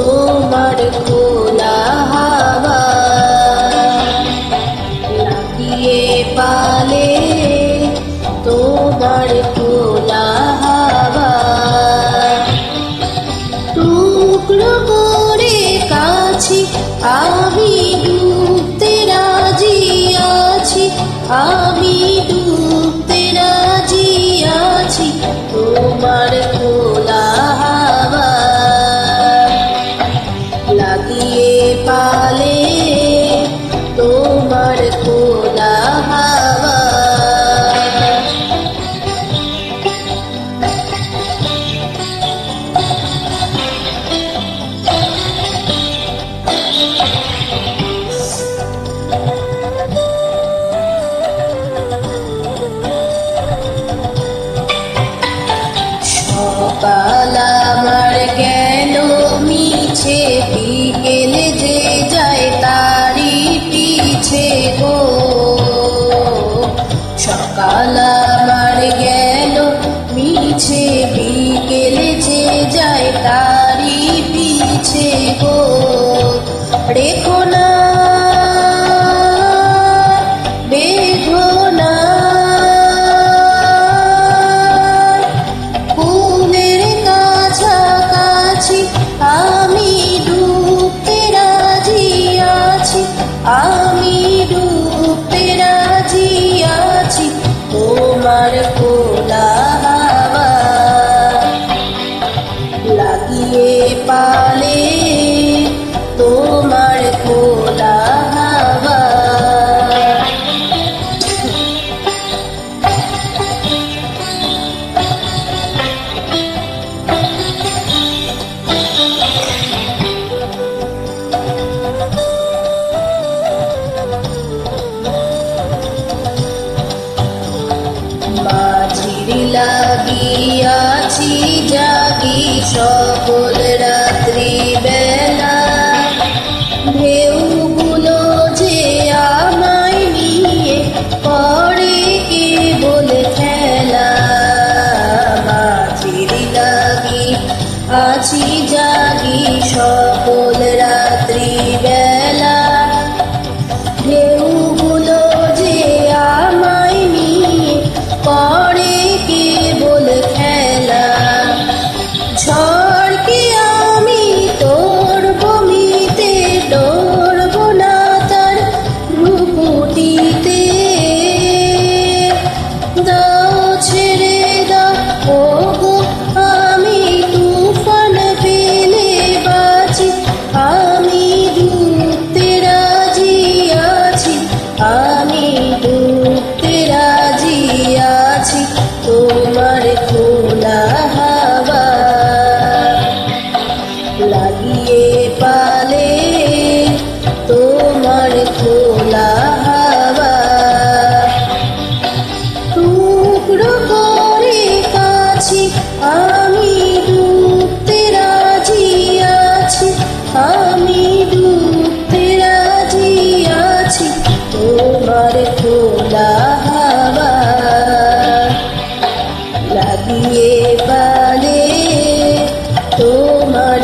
তোমার খোলা হাওয়া লাগিয়ে পালে তোমার খোলা হাওয়া টুকরো করে কাছে আমি ডুবতে রাজি আছি আমি ডুবতে রাজি আছি তোমার খোলা হাওয়া লাগিয়ে পালে তোমার খোলা হাওয়া সকাল আমার গেল মিছে বিকেল যে যায় তারি পিছে গো সকাল আমার গেল মিছে বিকেল যে যায় তারি পিছে গো রেখো না বেদনা ফুলের কাছাকাছি আমি ডুবতে রাজি আছি আমি ডুবতে রাজি আছি তোমার খোলা হাওয়া লাগিয়ে পালে তোমার খোলা হাওয়া মাঝির লাগিয়াছি জাগি সকল রাত্রি বেলা ঢেউগুলো যে আমায় নিয়ে পড়ে কেবল খেলা মাঝির লাগি আছি জাগি সকল রাত্রি বেলা ঢেউগুলো যে আমায় নিয়ে পড়ে কেবল খেলা ঝড়কে আমি তোর বমিতে ডরব না তার ভ্রুকুটিতে দাও ছেড়ে দাও ওগো আমি তুফান পেলে বাঁচি আমি ডুবতে রাজি আছি আমি ডুবতে রাজি আছি তোমার খোলা হাওয়া লাগিয়ে পালে তোমার খোলা হাওয়া টুকরো করে কাছি আমি ডুবতে রাজি আছি আমি ডুবতে রাজি আছি তোমার খোলা হাওয়া লাগিয়ে পালে তোমার